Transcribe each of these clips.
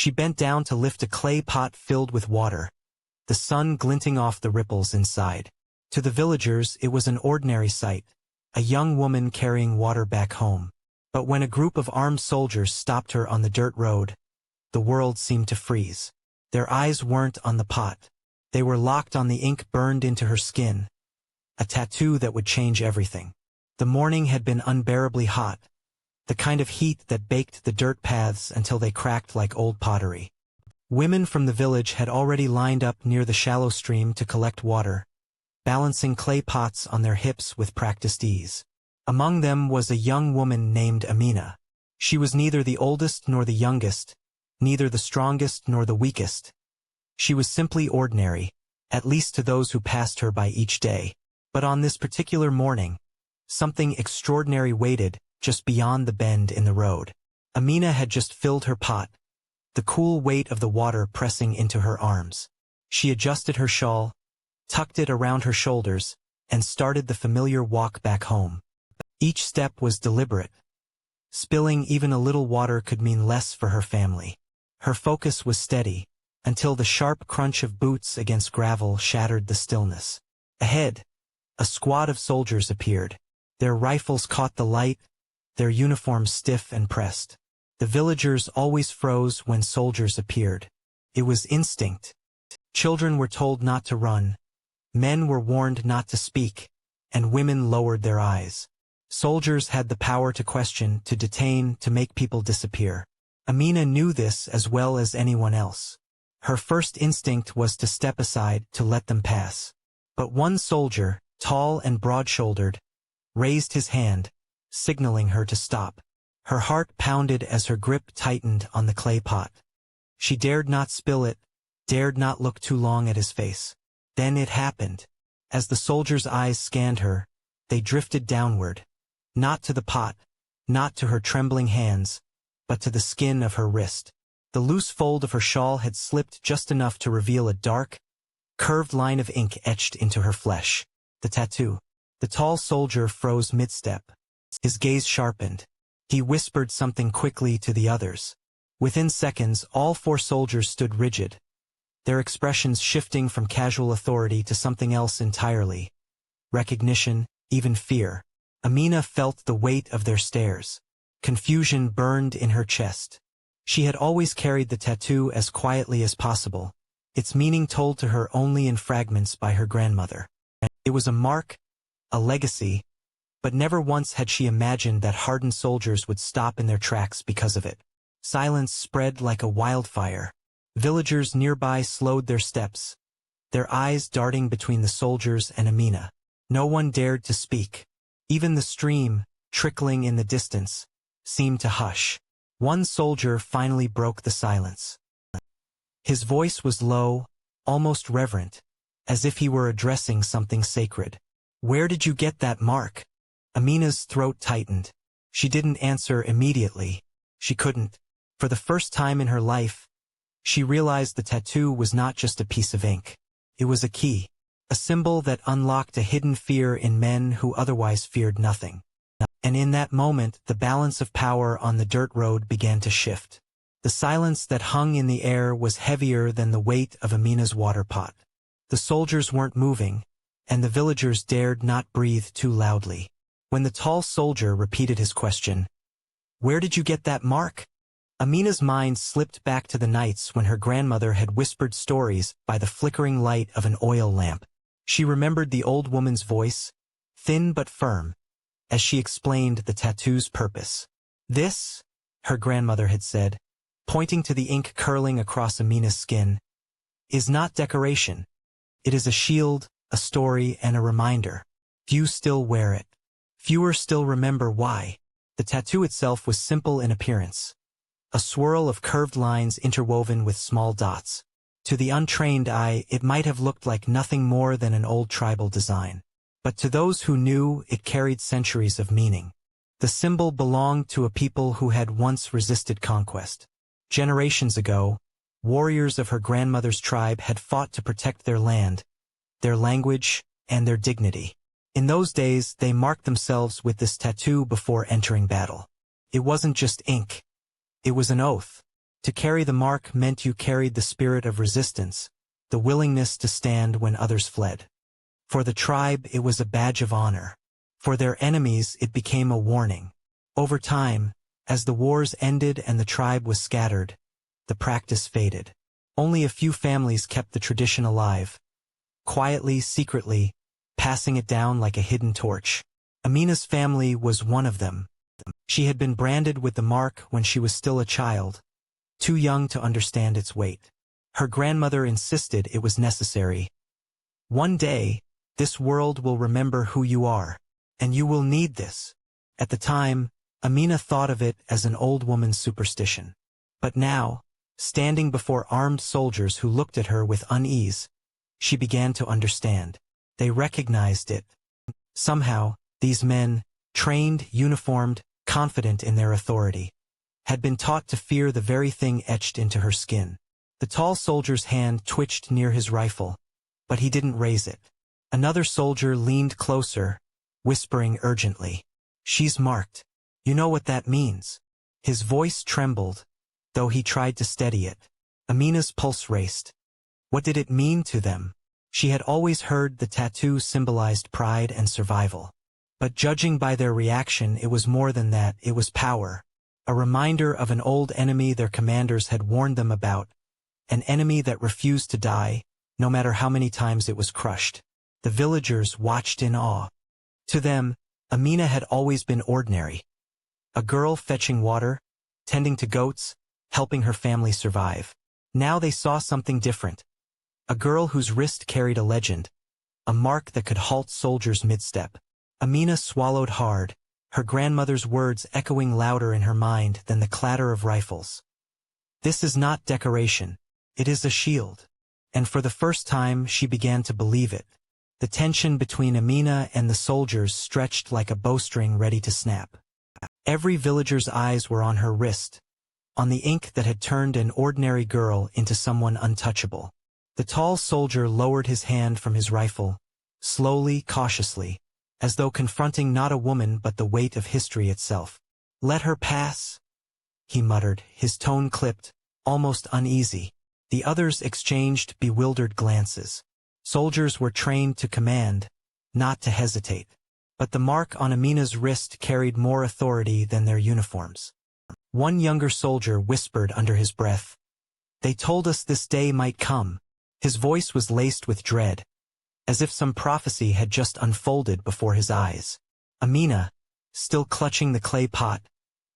She bent down to lift a clay pot filled with water, the sun glinting off the ripples inside. To the villagers, it was an ordinary sight, a young woman carrying water back home. But when a group of armed soldiers stopped her on the dirt road, the world seemed to freeze. Their eyes weren't on the pot. They were locked on the ink burned into her skin, a tattoo that would change everything. The morning had been unbearably hot, the kind of heat that baked the dirt paths until they cracked like old pottery. Women from the village had already lined up near the shallow stream to collect water, balancing clay pots on their hips with practiced ease. Among them was a young woman named Amina. She was neither the oldest nor the youngest, neither the strongest nor the weakest. She was simply ordinary, at least to those who passed her by each day. But on this particular morning, something extraordinary waited just beyond the bend in the road. Amina had just filled her pot, the cool weight of the water pressing into her arms. She adjusted her shawl, tucked it around her shoulders, and started the familiar walk back home. Each step was deliberate. Spilling even a little water could mean less for her family. Her focus was steady, until the sharp crunch of boots against gravel shattered the stillness. Ahead, a squad of soldiers appeared. Their rifles caught the light, their uniforms stiff and pressed. The villagers always froze when soldiers appeared. It was instinct. Children were told not to run, men were warned not to speak, and women lowered their eyes. Soldiers had the power to question, to detain, to make people disappear. Amina knew this as well as anyone else. Her first instinct was to step aside, to let them pass. But one soldier, tall and broad-shouldered, raised his hand, signaling her to stop. Her heart pounded as her grip tightened on the clay pot. She dared not spill it, dared not look too long at his face. Then it happened. As the soldier's eyes scanned her, they drifted downward. Not to the pot, not to her trembling hands, but to the skin of her wrist. The loose fold of her shawl had slipped just enough to reveal a dark, curved line of ink etched into her flesh. The tattoo. The tall soldier froze mid-step. His gaze sharpened. He whispered something quickly to the others. Within seconds, all 4 soldiers stood rigid, their expressions shifting from casual authority to something else entirely. Recognition, even fear. Amina felt the weight of their stares. Confusion burned in her chest. She had always carried the tattoo as quietly as possible, its meaning told to her only in fragments by her grandmother. It was a mark, a legacy, but never once had she imagined that hardened soldiers would stop in their tracks because of it. Silence spread like a wildfire. Villagers nearby slowed their steps, their eyes darting between the soldiers and Amina. No one dared to speak. Even the stream, trickling in the distance, seemed to hush. One soldier finally broke the silence. His voice was low, almost reverent, as if he were addressing something sacred. "Where did you get that mark?" Amina's throat tightened. She didn't answer immediately. She couldn't. For the first time in her life, she realized the tattoo was not just a piece of ink. It was a key, a symbol that unlocked a hidden fear in men who otherwise feared nothing. And in that moment, the balance of power on the dirt road began to shift. The silence that hung in the air was heavier than the weight of Amina's water pot. The soldiers weren't moving, and the villagers dared not breathe too loudly. When the tall soldier repeated his question, "Where did you get that mark?" Amina's mind slipped back to the nights when her grandmother had whispered stories by the flickering light of an oil lamp. She remembered the old woman's voice, thin but firm, as she explained the tattoo's purpose. "This," her grandmother had said, pointing to the ink curling across Amina's skin, "is not decoration. It is a shield, a story, and a reminder. Few still wear it. Fewer still remember why." The tattoo itself was simple in appearance. A swirl of curved lines interwoven with small dots. To the untrained eye, it might have looked like nothing more than an old tribal design. But to those who knew, it carried centuries of meaning. The symbol belonged to a people who had once resisted conquest. Generations ago, warriors of her grandmother's tribe had fought to protect their land, their language, and their dignity. In those days, they marked themselves with this tattoo before entering battle. It wasn't just ink. It was an oath. To carry the mark meant you carried the spirit of resistance, the willingness to stand when others fled. For the tribe, it was a badge of honor. For their enemies, it became a warning. Over time, as the wars ended and the tribe was scattered, the practice faded. Only a few families kept the tradition alive, quietly, secretly, passing it down like a hidden torch. Amina's family was one of them. She had been branded with the mark when she was still a child, too young to understand its weight. Her grandmother insisted it was necessary. One day, this world will remember who you are, and you will need this. At the time, Amina thought of it as an old woman's superstition. But now, standing before armed soldiers who looked at her with unease, she began to understand. They recognized it. Somehow, these men, trained, uniformed, confident in their authority, had been taught to fear the very thing etched into her skin. The tall soldier's hand twitched near his rifle, but he didn't raise it. Another soldier leaned closer, whispering urgently, "She's marked. You know what that means." His voice trembled, though he tried to steady it. Amina's pulse raced. What did it mean to them? She had always heard the tattoo symbolized pride and survival. But judging by their reaction, it was more than that. It was power. A reminder of an old enemy their commanders had warned them about. An enemy that refused to die, no matter how many times it was crushed. The villagers watched in awe. To them, Amina had always been ordinary. A girl fetching water, tending to goats, helping her family survive. Now they saw something different. A girl whose wrist carried a legend, a mark that could halt soldiers mid-step. Amina swallowed hard, her grandmother's words echoing louder in her mind than the clatter of rifles. This is not decoration, it is a shield. And for the first time she began to believe it. The tension between Amina and the soldiers stretched like a bowstring ready to snap. Every villager's eyes were on her wrist, on the ink that had turned an ordinary girl into someone untouchable. The tall soldier lowered his hand from his rifle, slowly, cautiously, as though confronting not a woman but the weight of history itself. "Let her pass," he muttered, his tone clipped, almost uneasy. The others exchanged bewildered glances. Soldiers were trained to command, not to hesitate. But the mark on Amina's wrist carried more authority than their uniforms. One younger soldier whispered under his breath, "They told us this day might come." His voice was laced with dread, as if some prophecy had just unfolded before his eyes. Amina, still clutching the clay pot,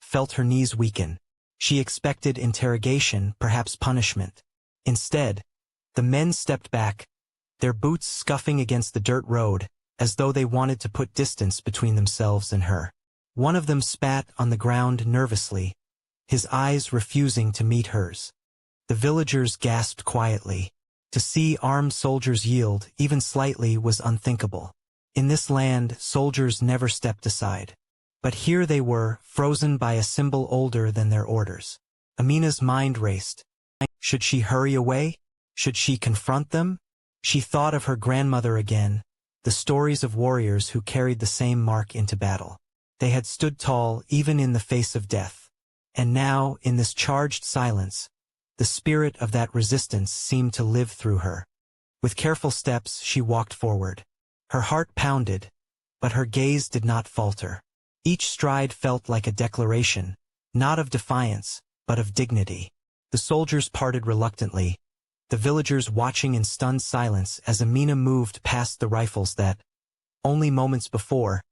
felt her knees weaken. She expected interrogation, perhaps punishment. Instead, the men stepped back, their boots scuffing against the dirt road, as though they wanted to put distance between themselves and her. One of them spat on the ground nervously, his eyes refusing to meet hers. The villagers gasped quietly. To see armed soldiers yield, even slightly, was unthinkable. In this land, soldiers never stepped aside. But here they were, frozen by a symbol older than their orders. Amina's mind raced. Should she hurry away? Should she confront them? She thought of her grandmother again, the stories of warriors who carried the same mark into battle. They had stood tall even in the face of death. And now, in this charged silence, the spirit of that resistance seemed to live through her. With careful steps, she walked forward. Her heart pounded, but her gaze did not falter. Each stride felt like a declaration, not of defiance, but of dignity. The soldiers parted reluctantly, the villagers watching in stunned silence as Amina moved past the rifles that, only moments before,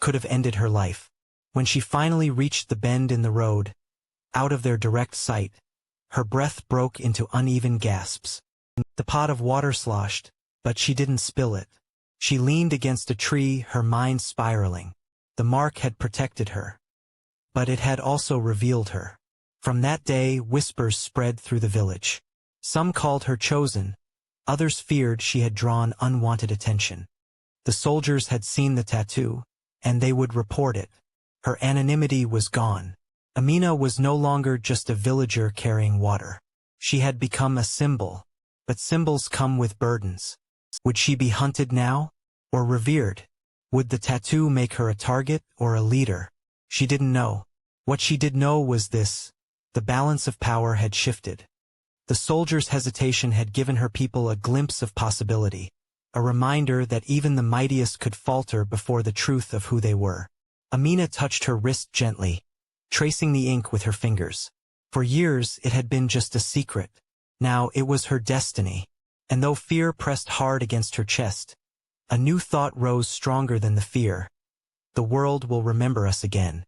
could have ended her life. When she finally reached the bend in the road, out of their direct sight, her breath broke into uneven gasps. The pot of water sloshed, but she didn't spill it. She leaned against a tree, her mind spiraling. The mark had protected her, but it had also revealed her. From that day, whispers spread through the village. Some called her chosen, others feared she had drawn unwanted attention. The soldiers had seen the tattoo, and they would report it. Her anonymity was gone. Amina was no longer just a villager carrying water. She had become a symbol, but symbols come with burdens. Would she be hunted now, or revered? Would the tattoo make her a target or a leader? She didn't know. What she did know was this: The balance of power had shifted. The soldier's hesitation had given her people a glimpse of possibility, a reminder that even the mightiest could falter before the truth of who they were. Amina touched her wrist gently, tracing the ink with her fingers. For years it had been just a secret. Now it was her destiny. And though fear pressed hard against her chest, a new thought rose stronger than the fear. The world will remember us again.